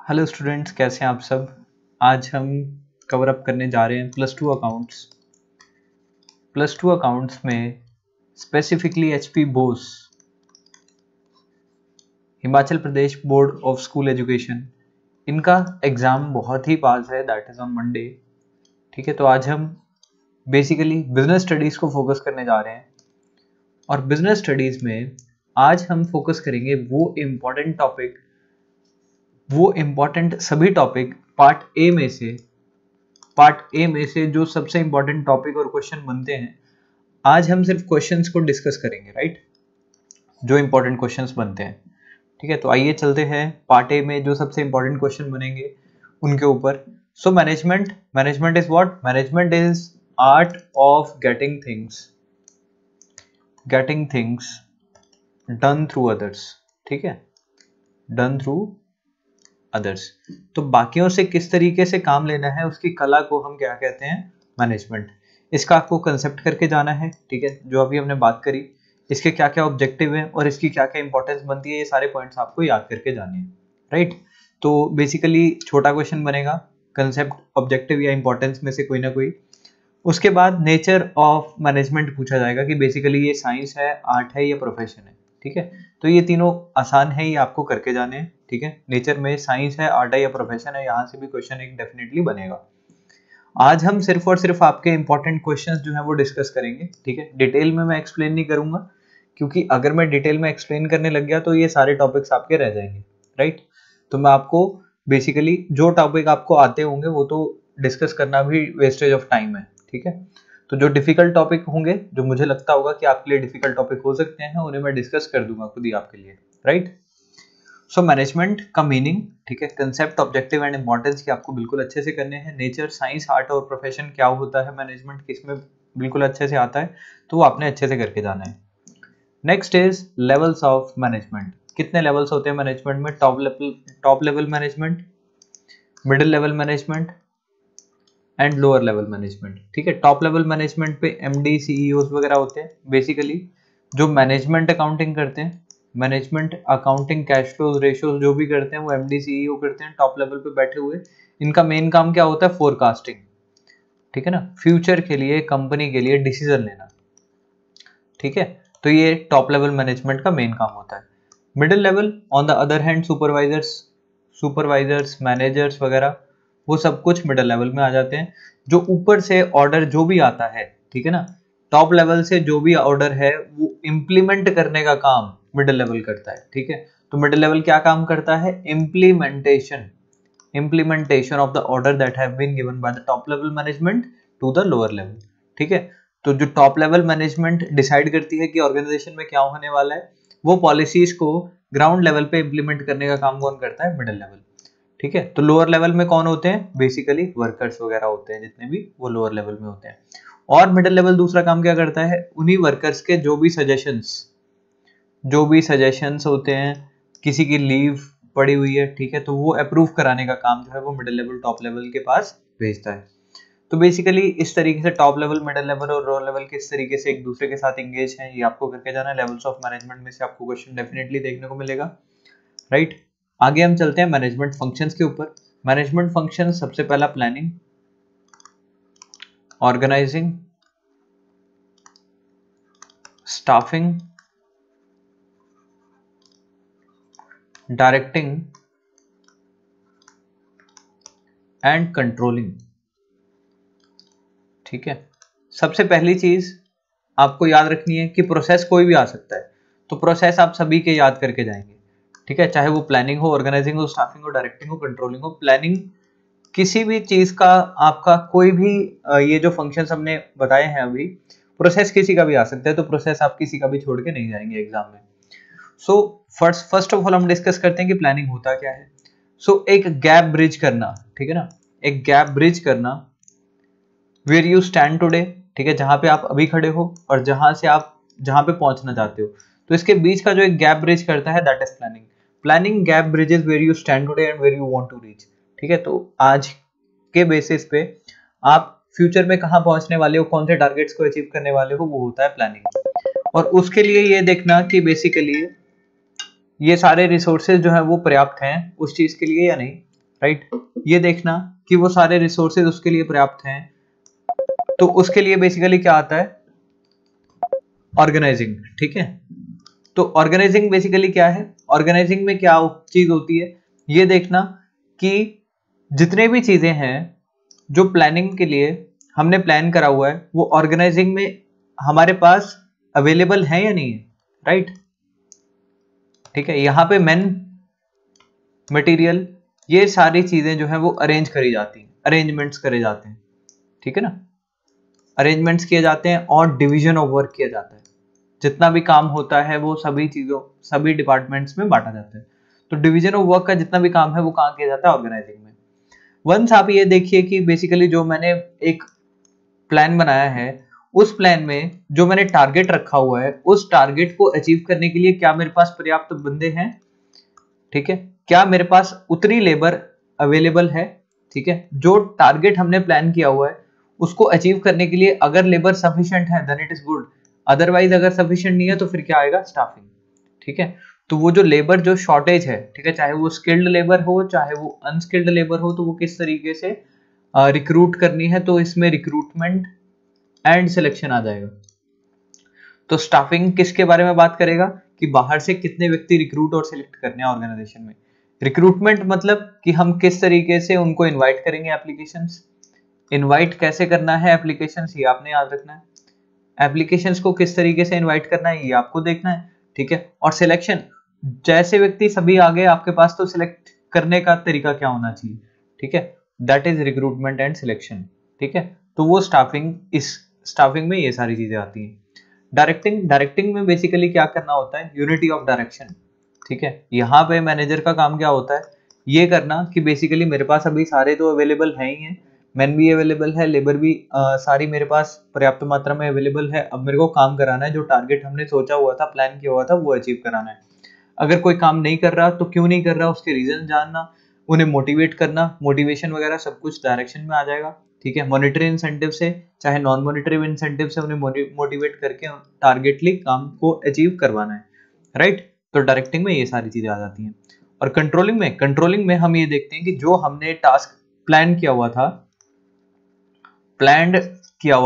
Hello students, कैसे हैं आप सब। आज हम कवर अप करने जा रहे हैं प्लस टू अकाउंट्स में specifically HP Bose, Himachal Pradesh board of school education. इनका एग्जाम बहुत ही पास है, दैट इज ऑन मंडे। ठीक है, तो आज हम बेसिकली बिजनेस स्टडीज को फोकस करने जा रहे हैं और बिजनेस स्टडीज में आज हम फोकस करेंगे वो इम्पोर्टेंट सभी टॉपिक पार्ट ए में से जो सबसे इंपॉर्टेंट टॉपिक और क्वेश्चन बनते हैं। आज हम सिर्फ क्वेश्चंस को डिस्कस करेंगे, राइट, जो इंपॉर्टेंट क्वेश्चंस बनते हैं। ठीक है, तो आइए चलते हैं पार्ट ए में जो सबसे इंपॉर्टेंट क्वेश्चन बनेंगे उनके ऊपर। So management is what? Management is art of getting things done through others. ठीक है, डन थ्रू अदर्स। तो बाकियों से किस तरीके से काम लेना है, उसकी कला को हम क्या कहते हैं? मैनेजमेंट। इसका आपको कंसेप्ट करके जाना है। ठीक है, जो अभी हमने बात करी, इसके क्या क्या ऑब्जेक्टिव है और इसकी क्या क्या इंपॉर्टेंस बनती है, ये सारे पॉइंट्स आपको याद करके जाने हैं, राइट। तो बेसिकली छोटा क्वेश्चन बनेगा, कंसेप्ट, ऑब्जेक्टिव या इंपॉर्टेंस में से कोई ना कोई। उसके बाद नेचर ऑफ मैनेजमेंट पूछा जाएगा कि बेसिकली ये साइंस है, आर्ट है या प्रोफेशन है। ठीक है, तो ये तीनों आसान है, ये आपको करके जाने हैं। ठीक है, नेचर में साइंस है, आर्ट है या प्रोफेशन है, यहाँ से भी क्वेश्चन एक डेफिनेटली बनेगा। आज हम सिर्फ और सिर्फ आपके इंपॉर्टेंट क्वेश्चंस जो है वो डिस्कस करेंगे। ठीक है, डिटेल में मैं एक्सप्लेन नहीं करूंगा, क्योंकि अगर मैं डिटेल में एक्सप्लेन करने लग गया तो ये सारे टॉपिक्स आपके रह जाएंगे, राइट। तो मैं आपको बेसिकली जो टॉपिक आपको आते होंगे वो तो डिस्कस करना भी वेस्टेज ऑफ टाइम है। ठीक है, तो जो डिफिकल्ट टॉपिक होंगे, जो मुझे लगता होगा कि आपके लिए डिफिकल्ट टॉपिक हो सकते हैं, उन्हें मैं डिस्कस कर दूंगा खुद ही आपके लिए, राइट। सो मैनेजमेंट का मीनिंग, ठीक है, कंसेप्ट, ऑब्जेक्टिव एंड इंपॉर्टेंस की आपको बिल्कुल अच्छे से करने हैं। नेचर, साइंस, आर्ट और प्रोफेशन क्या होता है, मैनेजमेंट किसमें बिल्कुल अच्छे से आता है, तो वो आपने अच्छे से करके जाना है। Next is levels of management. कितने लेवल्स होते हैं मैनेजमेंट में? Top level management, middle level management and lower level management. ठीक है, टॉप लेवल मैनेजमेंट पे एमडी, सीईओज वगैरह होते हैं। बेसिकली जो मैनेजमेंट अकाउंटिंग करते हैं, management accounting, cash flows, ratios जो भी करते हैं वो एमडी, सीईओ करते हैं टॉप लेवल पे बैठे हुए। इनका मेन काम क्या होता है? फोरकास्टिंग। ठीक है ना, फ्यूचर के लिए, कंपनी के लिए डिसीजन लेना। ठीक है, तो ये टॉप लेवल मैनेजमेंट का मेन काम होता है। Middle level on the other hand supervisors, managers वगैरह, वो सब कुछ मिडिल लेवल में आ जाते हैं। जो ऊपर से ऑर्डर जो भी आता है, ठीक है ना, टॉप लेवल से जो भी ऑर्डर है वो इम्प्लीमेंट करने का काम मिडिल लेवल करता है। ठीक है, तो मिडिल लेवल क्या काम करता है? Implementation of the order that have been given by the top level management to the lower level. ठीक है, तो जो टॉप लेवल मैनेजमेंट डिसाइड करती है कि ऑर्गेनाइजेशन में क्या होने वाला है, वो पॉलिसीज को ग्राउंड लेवल पे इंप्लीमेंट करने का काम कौन करता है? Middle level. ठीक है, तो लोअर लेवल में कौन होते हैं? बेसिकली वर्कर्स वगैरह होते हैं, जितने भी वो लोअर लेवल में होते हैं। और मिडिल लेवल दूसरा काम क्या करता है? उन्हीं वर्कर्स के जो भी सजेशंस होते हैं, किसी की लीव पड़ी हुई है, ठीक है, तो वो अप्रूव कराने का काम जो है वो मिडिल लेवल टॉप लेवल के पास भेजता है। तो बेसिकली इस तरीके से टॉप लेवल, मिडिल लेवल और लोअर लेवल किस तरीके से एक दूसरे के साथ एंगेज हैं, ये आपको करके जाना है। लेवल्स ऑफ मैनेजमेंट में से आपको क्वेश्चन डेफिनेटली देखने को मिलेगा, राइट। आगे हम चलते हैं मैनेजमेंट फंक्शंस के ऊपर। मैनेजमेंट फंक्शन, सबसे पहला planning, organising, staffing, directing and controlling. ठीक है, सबसे पहली चीज आपको याद रखनी है कि प्रोसेस कोई भी आ सकता है, तो प्रोसेस आप सभी के याद करके जाएंगे। ठीक है, चाहे वो प्लानिंग हो, ऑर्गेनाइजिंग हो, स्टाफिंग हो, डायरेक्टिंग हो, कंट्रोलिंग हो। प्लानिंग किसी भी चीज का, आपका कोई भी ये जो फंक्शंस हमने बताए हैं अभी, प्रोसेस किसी का भी आ सकता है, तो प्रोसेस आप किसी का भी छोड़ के नहीं जाएंगे एग्जाम में। सो फर्स्ट ऑफ ऑल हम डिस्कस करते हैं कि प्लानिंग होता क्या है। सो एक गैप ब्रिज करना, ठीक है ना, एक गैप ब्रिज करना वेयर यू स्टैंड टुडे, ठीक है, जहां पे आप अभी खड़े हो और जहां से आप जहां पे पहुंचना चाहते हो, तो इसके बीच का जो एक गैप ब्रिज करता है, that is planning gap bridges where you stand today and where you want to reach. ठीक है, तो आज के बेसिस पे आप फ्यूचर में कहां पहुंचने वाले हो, कौन से टारगेट्स को अचीव करने वाले हो, वो होता है प्लानिंग। और उसके लिए ये देखना कि बेसिकली ये सारे रिसोर्सेज जो है वो पर्याप्त हैं उस चीज के लिए या नहीं। राइट। ये देखना कि वो सारे रिसोर्सेज उसके लिए पर्याप्त हैं। तो उसके लिए बेसिकली क्या आता है, ऑर्गेनाइजिंग, ठीक है। तो ऑर्गेनाइजिंग बेसिकली क्या है, ऑर्गेनाइजिंग में क्या चीज होती है, ये देखना कि जितने भी चीजें हैं जो प्लानिंग के लिए हमने प्लान करा हुआ है वो ऑर्गेनाइजिंग में हमारे पास अवेलेबल है या नहीं है, राइट। ठीक है, यहां पे मेन मटेरियल ये सारी चीजें जो है वो अरेंज करी जाती हैं, अरेंजमेंट्स करे जाते हैं, ठीक है ना, अरेंजमेंट्स किए जाते हैं और डिवीजन ऑफ वर्क किया जाता है। जितना भी काम होता है वो सभी चीजों, सभी डिपार्टमेंट्स में बांटा जाता है। तो डिवीजन ऑफ वर्क का जितना भी काम है वो कहाँ किया जाता है, ऑर्गेनाइजिंग में। वंस आप ये देखिए कि बेसिकली जो मैंने एक प्लान बनाया है उस प्लान में जो मैंने टारगेट रखा हुआ है उस टारगेट को अचीव करने के लिए क्या मेरे पास पर्याप्त बंदे हैं, ठीक है, क्या मेरे पास उतनी लेबर अवेलेबल है, ठीक है। जो टारगेट हमने प्लान किया हुआ है उसको अचीव करने के लिए अगर लेबर सफिशिएंट है then it is good, otherwise अगर सफिशिएंट नहीं है तो फिर क्या आएगा, स्टाफिंग, ठीक है। तो वो जो लेबर जो शॉर्टेज है, ठीक है, चाहे वो स्किल्ड लेबर हो चाहे वो अनस्किल्ड लेबर हो, तो वो किस तरीके से रिक्रूट करनी है, तो इसमें रिक्रूटमेंट एंड सिलेक्शन आ जाएगा। तो स्टाफिंग किसके बारे में बात करेगा कि बाहर से कितने व्यक्ति रिक्रूट और सिलेक्ट करने हैं ऑर्गेनाइजेशन में। रिक्रूटमेंट मतलब कि हम किस तरीके से उनको इनवाइट करेंगे, एप्लीकेशंस इनवाइट कैसे करना है, एप्लीकेशंस ये आपने याद रखना है, एप्लीकेशंस को किस तरीके से इनवाइट करना है ये आपको देखना है, ठीक है। और सिलेक्शन, जैसे व्यक्ति सभी आ गए आपके पास तो सिलेक्ट करने का तरीका क्या होना चाहिए, ठीक है, that is recruitment and selection, ठीक है। तो वो स्टाफिंग, इस स्टाफिंग में ये सारी चीजें आती हैं। डायरेक्टिंग में बेसिकली क्या करना होता है, यूनिटी ऑफ डायरेक्शन, ठीक है। यहाँ पे मैनेजर का काम क्या होता है, ये करना कि बेसिकली मेरे पास अभी सारे तो अवेलेबल हैं ही हैं, मैन भी अवेलेबल है, लेबर भी सारी मेरे पास पर्याप्त मात्रा में अवेलेबल है। अब मेरे को काम कराना है, जो टारगेट हमने सोचा हुआ था, प्लान किया हुआ था, वो अचीव कराना है। अगर कोई काम नहीं कर रहा तो क्यों नहीं कर रहा, उसके रीजन जानना, उन्हें मोटिवेट करना, मोटिवेशन वगैरह सब कुछ डायरेक्शन में आ जाएगा, ठीक है। मॉनिटरी इंसेंटिव से चाहे नॉन मॉनिटरी इंसेंटिव से उन्हें मोटिवेट करके टारगेटली काम को अचीव करवाना है, राइट। तो डायरेक्टिंग में ये सारी चीजें आ जाती हैं। और कंट्रोलिंग में हम ये देखते हैं कि जो हमने टास्क प्लान किया हुआ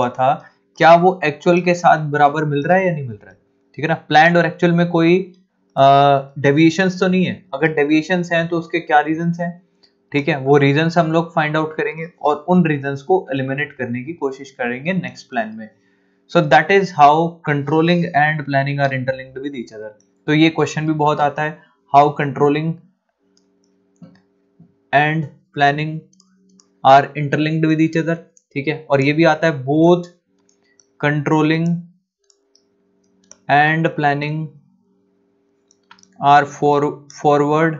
था, क्या वो एक्चुअल के साथ बराबर मिल रहा है या नहीं मिल रहा है, ठीक है ना। प्लान और एक्चुअल में कोई डेविएशंस तो नहीं है, अगर डेविएशंस हैं तो उसके क्या रीजंस हैं, ठीक है, वो रीजंस हम लोग फाइंड आउट करेंगे और उन रीजंस को एलिमिनेट करने की कोशिश करेंगे नेक्स्ट प्लान में। So that is how controlling and planning are interlinked with each other. तो ये क्वेश्चन भी बहुत आता है, how controlling and planning are interlinked with each other, ठीक है। और ये भी आता है, both controlling and planning are forward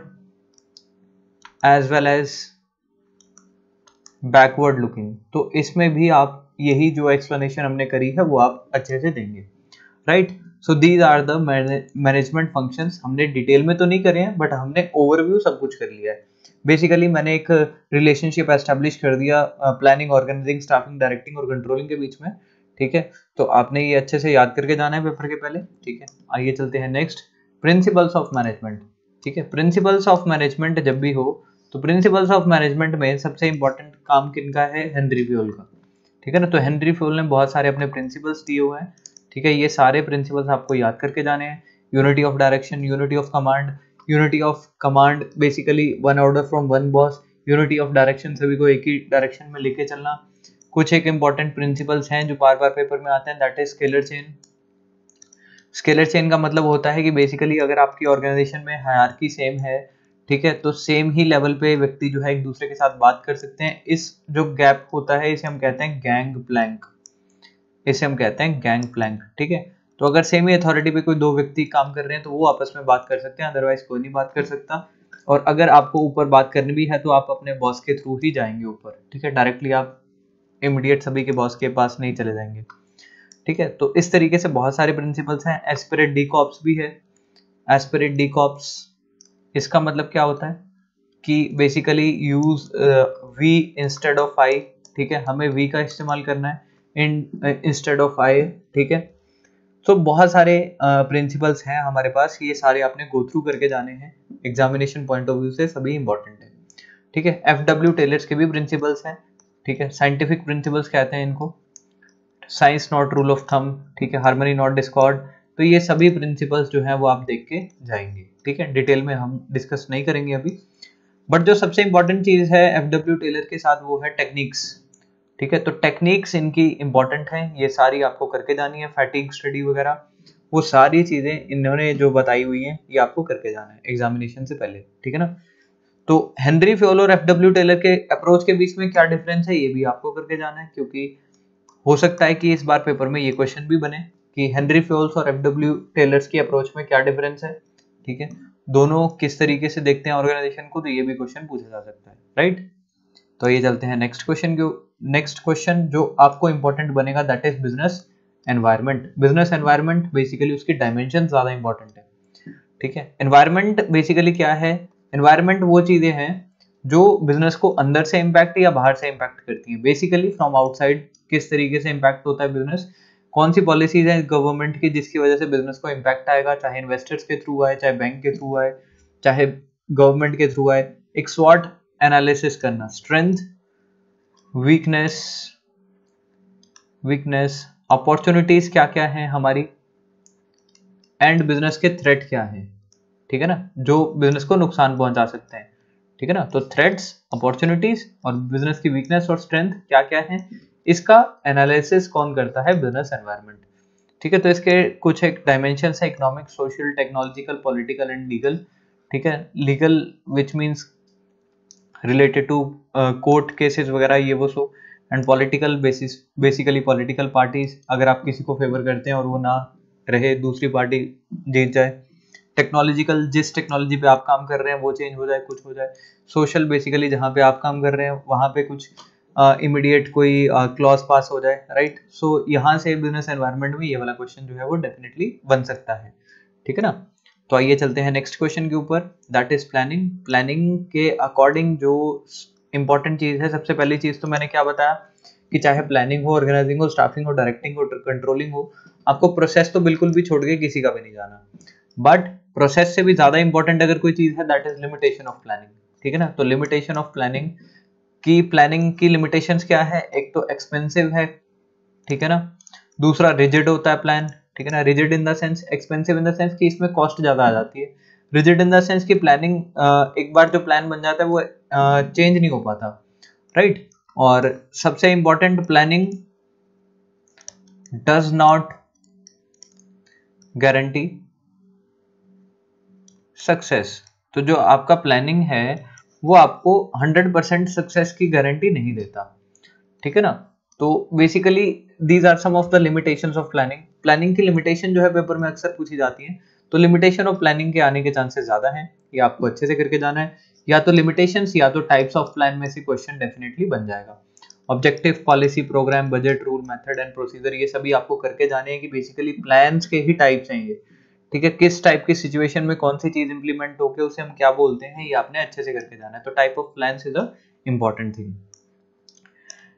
as well as backward looking. तो इसमें भी आप यही जो एक्सप्लेनेशन हमने करी है वो आप अच्छे से देंगे, right. So these are the management functions. हमने डिटेल में तो नहीं करे हैं बट हमने ओवरव्यू सब कुछ कर लिया है। बेसिकली मैंने एक रिलेशनशिप एस्टेब्लिश कर दिया प्लानिंग, ऑर्गेनाइजिंग, स्टाफिंग, डायरेक्टिंग और कंट्रोलिंग के बीच में, ठीक है। तो आपने ये अच्छे से याद करके जाना है पेपर के पहले, ठीक है। आइए चलते हैं नेक्स्ट, प्रिंसिपल्स ऑफ मैनेजमेंट, ठीक है। प्रिंसिपल्स ऑफ मैनेजमेंट जब भी हो तो प्रिंसिपल्स ऑफ मैनेजमेंट में सबसे इंपॉर्टेंट काम किनका है, हेनरी फ्यूल का, ठीक है ना। तो हेनरी फ्यूल ने बहुत सारे अपने प्रिंसिपल्स दिए हुए हैं, ठीक है। ये सारे प्रिंसिपल्स आपको याद करके जाने हैं। Unity of direction, unity of command, unity of command basically one order from one boss, unity of direction सभी को एक ही डायरेक्शन में लेके चलना। कुछ एक इंपॉर्टेंट प्रिंसिपल्स हैं जो बार बार पेपर में आते हैं, that is scalar chain. Scalar chain का मतलब होता है कि बेसिकली अगर आपकी ऑर्गेनाइजेशन में हायरार्की सेम है, ठीक है, तो सेम ही लेवल पे व्यक्ति जो है एक दूसरे के साथ बात कर सकते हैं। इस जो गैप होता है इसे हम कहते हैं गैंग प्लैंक, इसे हम कहते हैं गैंग प्लैंक, ठीक है। तो अगर सेम ही अथॉरिटी पे कोई दो व्यक्ति काम कर रहे हैं तो वो आपस में बात कर सकते हैं, अदरवाइज कोई नहीं बात कर सकता। और अगर आपको ऊपर बात करनी भी है तो आप अपने बॉस के थ्रू ही जाएंगे ऊपर, ठीक है, डायरेक्टली आप इमीडिएट सभी के बॉस के पास नहीं चले जाएंगे, ठीक है। तो इस तरीके से बहुत सारे प्रिंसिपल्स हैं। एस्पिरेट डीकॉप्स भी है, एस्पिरेट डीकॉप्स, इसका मतलब क्या होता है कि basically use we instead of I, ठीक है, हमें वी का इस्तेमाल करना है इंस्टेड ऑफ आई, ठीक है। तो बहुत सारे प्रिंसिपल्स हैं हमारे पास, ये सारे आपने गो थ्रू करके जाने हैं, एग्जामिनेशन पॉइंट ऑफ व्यू से सभी इंपॉर्टेंट है। ठीक है। FW टेलर्स के भी प्रिंसिपल्स हैं, ठीक है। साइंटिफिक प्रिंसिपल्स कहते हैं इनको, science not rule of thumb, ठीक है, हार्मनी नॉट डिस्कॉर्ड। तो ये सभी प्रिंसिपल्स जो है वो आप देख के जाएंगे, ठीक है। डिटेल में हम डिस्कस नहीं करेंगे अभी, बट जो सबसे इंपॉर्टेंट चीज है FW टेलर के साथ वो है टेक्निक्स, ठीक है। तो टेक्निक्स इनकी इंपॉर्टेंट है, ये सारी आपको करके जानी है, फैटिग स्टडी वगैरह वो सारी चीजें इन्होंने जो बताई हुई हैं ये आपको करके जाना है एग्जामिनेशन से पहले, ठीक है ना। तो हेनरी फ्योल और FW टेलर के अप्रोच के बीच में क्या डिफरेंस है ये भी आपको करके जाना है, क्योंकि हो सकता है कि इस बार पेपर में ये क्वेश्चन भी बने कि हेनरी फ्योल्स और FW टेलर्स की अप्रोच में क्या डिफरेंस है, ठीक है। दोनों किस तरीके से देखते हैं ऑर्गेनाइजेशन को, तो ये भी क्वेश्चन पूछा जा सकता है, राइट। तो ये चलते हैं नेक्स्ट क्वेश्चन के। नेक्स्ट क्वेश्चन जो आपको इंपॉर्टेंट बनेगा that is business environment. Business environment basically उसकी डायमेंशन ज्यादा इंपॉर्टेंट है, ठीक है। एनवायरनमेंट बेसिकली क्या है, एनवायरनमेंट वो चीजें हैं जो बिजनेस को अंदर से इंपैक्ट या बाहर से इंपैक्ट करती हैं। बेसिकली फ्रॉम आउटसाइड किस तरीके से इंपैक्ट होता है बिजनेस, कौन सी पॉलिसीज है गवर्नमेंट की जिसकी वजह से बिजनेस को इंपैक्ट आएगा, चाहे इन्वेस्टर्स के थ्रू आए, चाहे बैंक के थ्रू आए, चाहे गवर्नमेंट के थ्रू आए। एक स्वॉट एनालिसिस करना, स्ट्रेंथ, वीकनेस, अपॉर्चुनिटीज क्या क्या है हमारी, एंड बिजनेस के थ्रेट क्या है, ठीक है ना, जो बिजनेस को नुकसान पहुंचा सकते हैं, ठीक है ना। तो थ्रेट्स, अपॉर्चुनिटीज और बिजनेस की वीकनेस और स्ट्रेंथ क्या क्या है, इसका एनालिसिस कौन करता है, बिजनेस एनवायरनमेंट, ठीक है। तो इसके कुछ एक डायमेंशन है, economic, social, technological, political and legal, ठीक है। Legal which means related to court cases वगैरह ये वो so, and political basis basically political parties, अगर आप किसी को फेवर करते हैं और वो ना रहे, दूसरी पार्टी जीत जाए। टेक्नोलॉजिकल, जिस टेक्नोलॉजी पे आप काम कर रहे हैं वो चेंज हो जाए, कुछ हो जाए। सोशल बेसिकली जहाँ पे आप काम कर रहे हैं वहाँ पे कुछ इमीडिएट कोई क्लॉज पास हो जाए, राइट। सो यहाँ से बिजनेस एनवायरनमेंट में ये वाला क्वेश्चन जो है वो डेफिनेटली बन सकता है, ठीक है ना। तो आइए चलते हैं नेक्स्ट क्वेश्चन के ऊपर, दैट इज प्लानिंग। प्लानिंग के अकॉर्डिंग जो इंपॉर्टेंट चीज है, सबसे पहली चीज तो मैंने क्या बताया कि चाहे प्लानिंग हो, ऑर्गेनाइजिंग हो, स्टाफिंग हो, डायरेक्टिंग हो, कंट्रोलिंग हो, आपको प्रोसेस तो बिल्कुल भी छोड़ के किसी का भी नहीं जाना। बट प्रोसेस से भी ज्यादा इंपॉर्टेंट अगर कोई चीज है that is limitation of planning, ठीक है ना। तो लिमिटेशन ऑफ प्लानिंग की लिमिटेशंस क्या है, एक तो एक्सपेंसिव है, ठीक है ना। दूसरा रिजिड होता है प्लान, ठीक है ना। Rigid in the sense, expensive in the sense कि इसमें कॉस्ट ज्यादा आ जाती है। रिजिड इन द सेंस कि प्लानिंग एक बार जो प्लान बन जाता है वो चेंज नहीं हो पाता, राइट। और सबसे important, planning does not guarantee success. तो जो आपका प्लानिंग है वो आपको 100% सक्सेस की गारंटी नहीं देता, ठीक है ना। तो basically these are some of the limitations of planning. Planning की लिमिटेशन जो है पेपर में अक्सर पूछी जाती है, तो लिमिटेशन ऑफ प्लानिंग के आने के चांसेस ज्यादा हैं, ये आपको अच्छे से करके जाना है। या तो लिमिटेशंस या तो टाइप्स ऑफ प्लान में से क्वेश्चन डेफिनेटली बन जाएगा। Objective, policy, programme, budget, rule, method and procedure, ये सभी आपको करके जाने हैं कि बेसिकली प्लान्स के ही टाइप्स हैं ये, ठीक है। किस टाइप की सिचुएशन में कौन सी चीज इंप्लीमेंट होके उसे हम क्या बोलते हैं, ये आपने अच्छे से करके जाना है। तो type of plans is a important thing.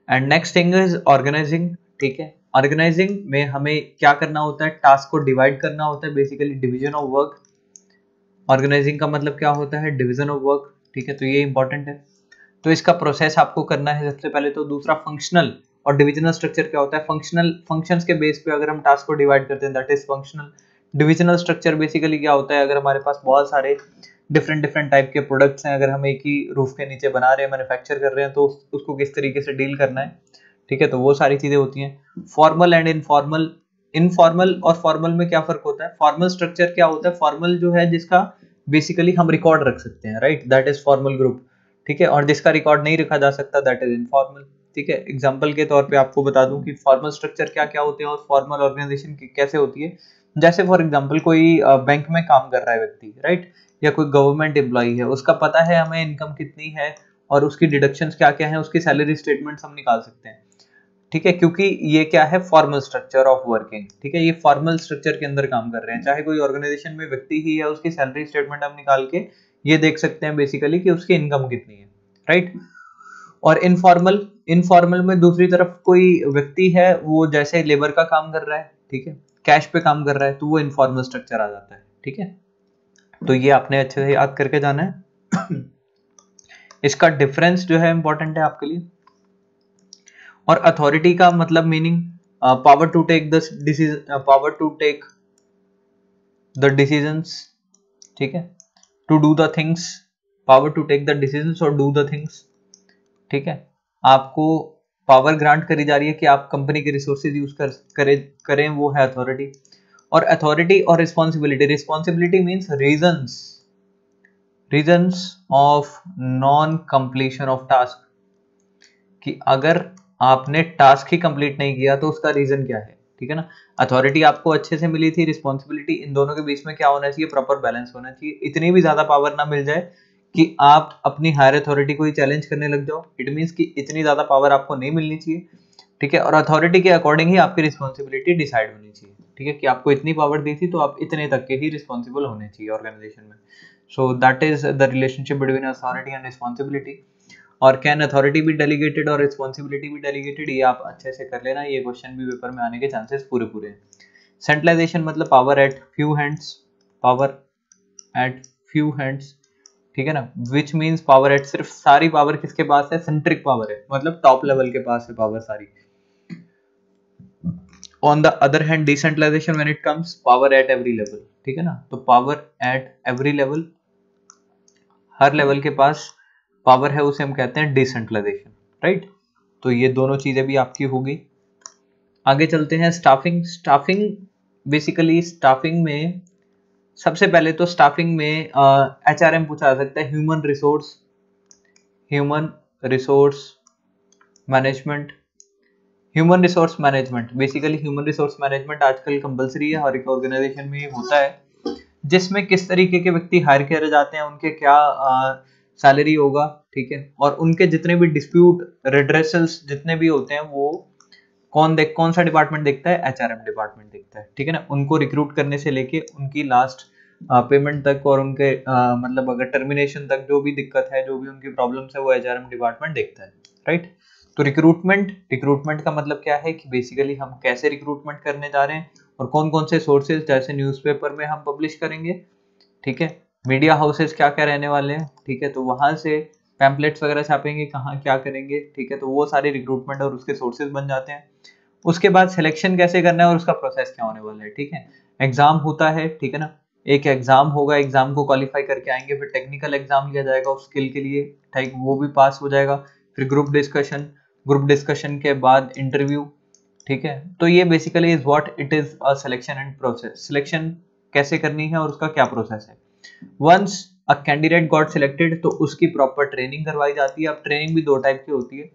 And next thing is organising, ठीक है। ऑर्गेनाइजिंग में हमें क्या करना होता है, टास्क को डिवाइड करना होता है, basically division of work. Organising का मतलब क्या होता है, डिवीजन ऑफ वर्क, ठीक है। तो ये इंपॉर्टेंट है, तो इसका प्रोसेस आपको करना है सबसे पहले। तो दूसरा फंक्शनल और डिविजनल स्ट्रक्चर क्या होता है, फंक्शनल फंक्शंस के बेस पे अगर हम टास्क को डिवाइड करते हैं that is functional. Divisional structure basically क्या होता है, अगर हमारे पास बहुत सारे डिफरेंट टाइप के प्रोडक्ट्स हैं, अगर हम एक ही रूफ के नीचे बना रहे हैं, मैन्युफैक्चर कर रहे हैं, तो उसको किस तरीके से डील करना है, ठीक है। तो वो सारी चीजें होती हैं। Formal and informal. इनफॉर्मल और फॉर्मल में क्या फर्क होता है, फॉर्मल स्ट्रक्चर क्या होता है, फॉर्मल जो है जिसका बेसिकली हम रिकॉर्ड रख सकते हैं, right, that is formal group, ठीक है। और जिसका रिकॉर्ड नहीं रखा जा सकता दैट इज इनफॉर्मल, ठीक है। एग्जांपल के तौर पे आपको बता दूं कि फॉर्मल स्ट्रक्चर क्या क्या होते हैं और फॉर्मल ऑर्गेनाइजेशन कैसे होती है। जैसे फॉर एग्जांपल कोई बैंक में काम कर रहा है व्यक्ति, राइट, या कोई गवर्नमेंट एम्प्लॉई है, उसका पता है हमें इनकम कितनी है और उसकी डिडक्शंस क्या क्या है, उसकी सैलरी स्टेटमेंट्स हम निकाल सकते हैं, ठीक है, क्योंकि ये क्या है, फॉर्मल स्ट्रक्चर ऑफ वर्किंग, ठीक है। ये फॉर्मल स्ट्रक्चर के अंदर काम कर रहे हैं। चाहे कोई ऑर्गेनाइजेशन में व्यक्ति ही है, उसकी सैलरी स्टेटमेंट हम निकाल के ये देख सकते हैं बेसिकली कि उसकी इनकम कितनी है, राइट। और इनफॉर्मल में दूसरी तरफ कोई व्यक्ति है, वो जैसे लेबर का काम कर रहा है, ठीक है, कैश पे काम कर रहा है, तो वो इनफॉर्मल स्ट्रक्चर आ जाता है, ठीक है। तो ये आपने अच्छे से याद करके जाना है। इसका डिफरेंस जो है इंपॉर्टेंट है आपके लिए। और अथॉरिटी का मतलब meaning power to take the decision, power to take the decisions, ठीक है, to do the things, power to take the decisions और डू द थिंग्स, ठीक है। आपको पावर ग्रांट करी जा रही है कि आप कंपनी के रिसोर्सेज यूज करें, वो है अथॉरिटी। और अथॉरिटी और responsibility, responsibility means reasons of non completion of task, कि अगर आपने टास्क ही कंप्लीट नहीं किया तो उसका रीजन क्या है, ठीक है ना। अथॉरिटी आपको अच्छे से मिली थी, रिस्पॉन्सिबिलिटी, इन दोनों के बीच में क्या होना चाहिए, प्रॉपर बैलेंस होना चाहिए। इतनी भी ज्यादा पावर ना मिल जाए कि आप अपनी हायर अथॉरिटी को ही चैलेंज करने लग जाओ, इट मीन्स कि इतनी ज्यादा पावर आपको नहीं मिलनी चाहिए, ठीक है। और अथॉरिटी के अकॉर्डिंग ही आपकी रिस्पॉन्सिबिलिटी डिसाइड होनी चाहिए, ठीक है, कि आपको इतनी पावर दी थी तो आप इतने तक के ही रिस्पॉन्सिबल होने चाहिए ऑर्गेनाइजेशन में। So that is the relationship between authority and responsibility. और कैन अथॉरिटी भी डेलीगेटेड और रिस्पॉन्सिबिलिटी भी डेलीगेटेड, ये आप अच्छे से कर लेना, ये क्वेश्चन भी पेपर में आने के चांसेस पूरे पूरे हैं। सेंट्रलाइजेशन मतलब power eight few hands, power eight few hands, ठीक है ना, विच मीन्स पावर एट, सिर्फ सारी पावर किसके पास है, सेंट्रिक पावर है, मतलब टॉप लेवल के पास है पावर सारी। On the other hand decentralisation when it comes power at every level, ठीक है ना, तो पावर एट एवरी लेवल, हर लेवल के पास पावर है, उसे हम कहते हैं डिसेंट्रलाइजेशन, राइट। तो ये दोनों चीजें भी आपकी होगी। आगे चलते हैं स्टाफिंग। स्टाफिंग बेसिकली, स्टाफिंग में सबसे पहले तो स्टाफिंग में एचआरएम पूछा जा सकता है, human resource management. Human resource management, basically human resource management आजकल कंपलसरी है, हर एक ऑर्गेनाइजेशन में होता है, जिसमें किस तरीके के व्यक्ति हायर किए जाते हैं, उनके क्या सैलरी होगा, ठीक है, और उनके जितने भी डिस्प्यूट रेड्रेसल्स जितने भी होते हैं वो कौन सा डिपार्टमेंट देखता है, एचआरएम डिपार्टमेंट देखता है, ठीक है ना। उनको रिक्रूट करने से लेके उनकी लास्ट पेमेंट तक और उनके मतलब अगर टर्मिनेशन तक जो भी दिक्कत है, जो भी उनकी प्रॉब्लम्स है, वो एचआरएम डिपार्टमेंट देखता है, राइट। तो रिक्रूटमेंट का मतलब क्या है कि बेसिकली हम कैसे रिक्रूटमेंट करने जा रहे हैं और कौन कौन से सोर्सेज, जैसे न्यूज़पेपर में हम पब्लिश करेंगे, ठीक है, मीडिया हाउसेस क्या क्या रहने वाले हैं, ठीक है, तो वहां से पैम्पलेट्स वगैरह छापेंगे, कहाँ क्या करेंगे, ठीक है, तो वो सारे रिक्रूटमेंट और उसके सोर्सेज बन जाते हैं। उसके बाद सिलेक्शन कैसे करना है और उसका प्रोसेस क्या होने वाला है, ठीक है। एग्जाम होता है, ठीक है ना, एक एग्जाम होगा, एग्जाम को क्वालिफाई करके आएंगे, फिर टेक्निकल एग्जाम लिया जाएगा उस स्किल के लिए, ठीक, वो भी पास हो जाएगा, फिर ग्रुप डिस्कशन के बाद इंटरव्यू, ठीक है। तो ये basically is what it is a selection and process. Selection कैसे करनी है और उसका क्या प्रोसेस है। Once a candidate got selected तो उसकी प्रॉपर ट्रेनिंग करवाई जाती है। अब ट्रेनिंग भी दो टाइप की होती है,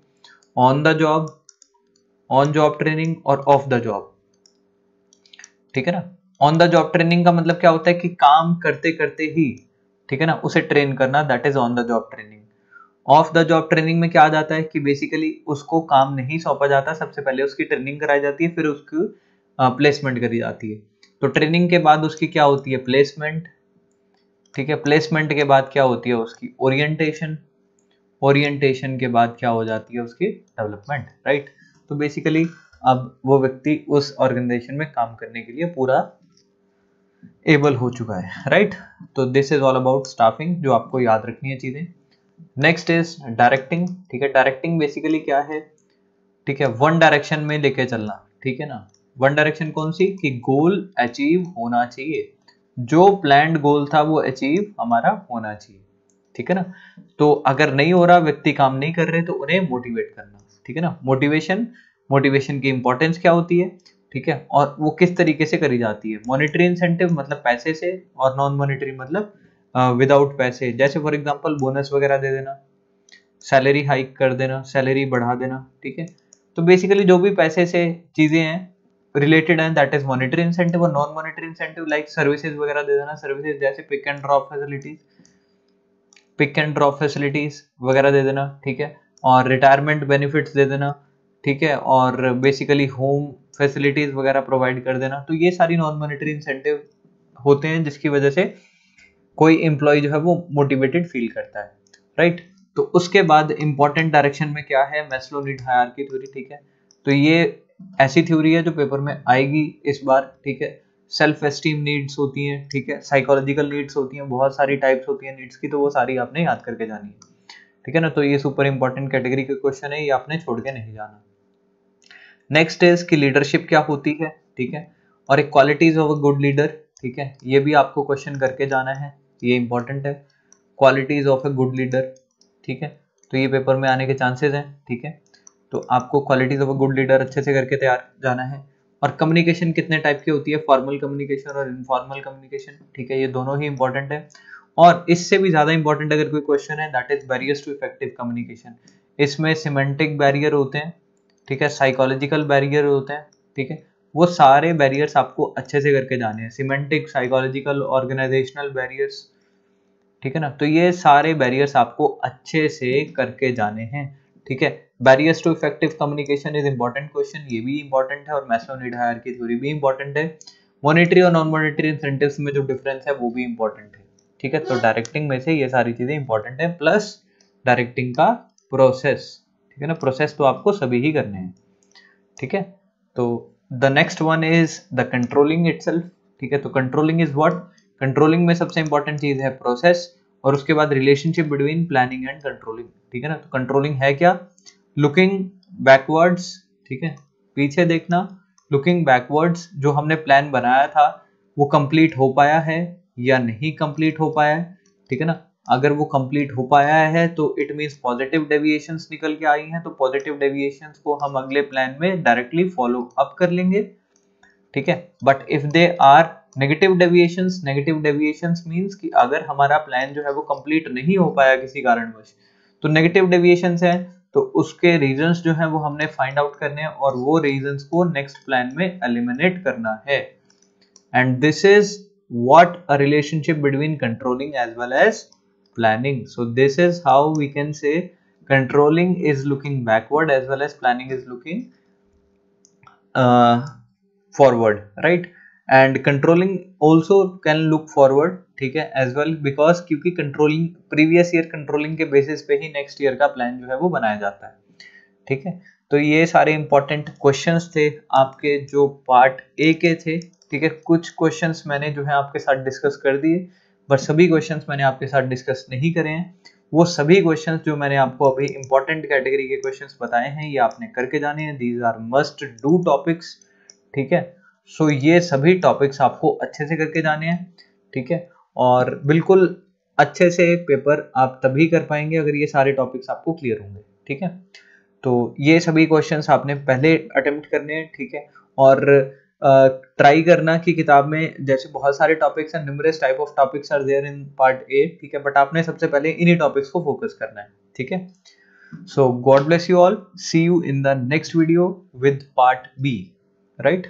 ऑन जॉब ट्रेनिंग और ऑफ द जॉब, ठीक है ना। ऑन द जॉब ट्रेनिंग का मतलब क्या होता है कि काम करते करते ही, ठीक है ना, उसे ट्रेन करना, that is on the job training. Of the job training में क्या आ जाता है कि बेसिकली उसको काम नहीं सौंपा जाता, सबसे पहले उसकी ट्रेनिंग कराई जाती है, फिर उसकी प्लेसमेंट करी जाती है। तो ट्रेनिंग के बाद उसकी क्या होती है, प्लेसमेंट, ठीक है, प्लेसमेंट के बाद क्या होती है उसकी ओरिएंटेशन के बाद क्या हो जाती है उसकी डेवलपमेंट, राइट। तो बेसिकली अब वो व्यक्ति उस ऑर्गेनाइजेशन में काम करने के लिए पूरा एबल हो चुका है, राइट। तो this is all about staffing, जो आपको याद रखनी है चीजें। नेक्स्ट इज डायरेक्टिंग, ठीक है। डायरेक्टिंग बेसिकली क्या है, ठीक है, वन डायरेक्शन में लेके चलना, ठीक है ना। वन डायरेक्शन कौन सी, कि गोल अचीव होना चाहिए, जो प्लान्ड गोल था वो अचीव हमारा होना चाहिए, ठीक है ना। तो अगर नहीं हो रहा, व्यक्ति काम नहीं कर रहे, तो उन्हें मोटिवेट करना, ठीक है ना। मोटिवेशन की इंपॉर्टेंस क्या होती है, ठीक है, और वो किस तरीके से करी जाती है। मॉनेटरी इंसेंटिव मतलब पैसे से, और नॉन मॉनेटरी मतलब विदाउट पैसे, जैसे फॉर एग्जांपल बोनस वगैरह दे देना, सैलरी हाइक कर देना, सैलरी बढ़ा देना, ठीक है। तो बेसिकली जो भी पैसे से चीजें हैं रिलेटेड है, दैट इज मॉनेटरी इंसेंटिव। और non monetary incentive like services वगैरह दे देना, सर्विसेज जैसे पिक एंड ड्रॉप फैसिलिटीज वगैरह दे देना, ठीक है, और रिटायरमेंट बेनिफिट्स दे देना, ठीक है, और बेसिकली होम फैसिलिटीज वगैरह प्रोवाइड कर देना। तो ये सारी नॉन मॉनेटरी इंसेंटिव होते हैं जिसकी वजह से कोई एम्प्लॉय जो है वो मोटिवेटेड फील करता है, राइट। तो उसके बाद इंपॉर्टेंट डायरेक्शन में क्या है, मैस्लो नीड हायरार्की थ्योरी, ठीक है। तो ये ऐसी थ्योरी है जो पेपर में आएगी इस बार, ठीक है। सेल्फ एस्टीम नीड्स होती हैं, ठीक है, साइकोलॉजिकल नीड्स होती हैं, बहुत सारी टाइप्स होती हैं नीड्स की, तो वो सारी आपने याद करके जानी है। ठीक है ना। तो ये सुपर इंपॉर्टेंट कैटेगरी के क्वेश्चन है, ये आपने छोड़ के नहीं जाना। नेक्स्ट इज कि लीडरशिप क्या होती है, ठीक है, और एक qualities of a good leader, ठीक है, ये भी आपको क्वेश्चन करके जाना है, ये इंपॉर्टेंट है, qualities of a good leader, ठीक है, तो ये पेपर में आने के चांसेस हैं, ठीक है। तो आपको qualities of a good leader अच्छे से करके तैयार जाना है। और कम्युनिकेशन कितने टाइप की होती है, फॉर्मल कम्युनिकेशन और इनफॉर्मल कम्युनिकेशन, ठीक है, ये दोनों ही इंपॉर्टेंट है। और इससे भी ज्यादा इंपॉर्टेंट अगर कोई क्वेश्चन है, that is barriers to effective communication. इसमें सिमेंटिक बैरियर होते हैं, ठीक है, साइकोलॉजिकल बैरियर होते हैं, ठीक है, वो सारे बैरियर्स आपको अच्छे से करके जाने हैं, सिमेंटिक, साइकोलॉजिकल, ऑर्गेनाइजेशनल बैरियर्स, ठीक है ना। तो ये सारे बैरियर्स आपको अच्छे से करके जाने हैं, ठीक है। Barriers to effective communication is important question, ये भी इंपॉर्टेंट है, और मैस्लो नीड हायरार्की थ्योरी भी इंपॉर्टेंट है। मॉनेटरी और नॉन मॉनेटरी इंसेंटिव्स में जो डिफरेंस है वो भी इंपॉर्टेंट है, ठीक है। तो डायरेक्टिंग में से ये सारी चीजें इंपॉर्टेंट है, प्लस डायरेक्टिंग का प्रोसेस, ठीक है ना, प्रोसेस तो आपको सभी ही करने हैं, ठीक है। तो the next one is the controlling itself, ठीक है। तो कंट्रोलिंग इज व्हाट, कंट्रोलिंग में सबसे इंपॉर्टेंट चीज है प्रोसेस, और उसके बाद relationship between planning and controlling, ठीक है ना। तो कंट्रोलिंग है क्या, लुकिंग बैकवर्ड्स, ठीक है, पीछे देखना, लुकिंग बैकवर्ड्स, जो हमने प्लान बनाया था वो कंप्लीट हो पाया है या नहीं कंप्लीट हो पाया है, ठीक है ना। अगर वो कंप्लीट हो पाया है तो इट मींस पॉजिटिव डेविएशंस निकल के आई हैं, तो पॉजिटिव डेविएशंस को हम अगले प्लान में डायरेक्टली फॉलो अप कर लेंगे, ठीक है। But if they are negative deviations means कि अगर हमारा प्लान जो है वो कंप्लीट नहीं हो पाया किसी कारणवश, तो नेगेटिव डेविएशंस है, तो उसके रीजंस जो है वो हमने फाइंड आउट करने हैं, और वो रीजंस को नेक्स्ट प्लान में एलिमिनेट करना है। And this is what a relationship between controlling as well as planning. So this is how we can say controlling is looking backward as well as planning is looking forward, right? And controlling also can look forward, ठीक है, as well, because क्योंकि controlling previous year controlling के basis पे ही next year का plan जो है वो बनाया जाता है, ठीक है। तो ये सारे इंपॉर्टेंट क्वेश्चंस थे आपके जो पार्ट ए के थे, ठीक है। कुछ क्वेश्चंस मैंने जो है आपके साथ डिस्कस कर दिए, बट सभी क्वेश्चंस मैंने आपके साथ डिस्कस नहीं करे हैं। वो सभी क्वेश्चंस जो मैंने आपको अभी इंपॉर्टेंट कैटेगरी के क्वेश्चंस बताए हैं, ये आपने करके जाने हैं, these are must do topics, ठीक है। सो ये सभी टॉपिक्स आपको अच्छे से करके जाने हैं, ठीक है, और बिल्कुल अच्छे से पेपर आप तभी कर पाएंगे अगर ये सारे टॉपिक्स आपको क्लियर होंगे, ठीक है। तो ये सभी क्वेश्चंस आपने पहले अटेम्प्ट करने हैं, ठीक है, और ट्राई करना कि किताब में जैसे बहुत सारे टॉपिक्स हैं, numerous type of topics are there in part A, ठीक है, बट आपने सबसे पहले इन्हीं टॉपिक्स को फोकस करना है, ठीक है। So God bless you all, see you in the next video with part B, right.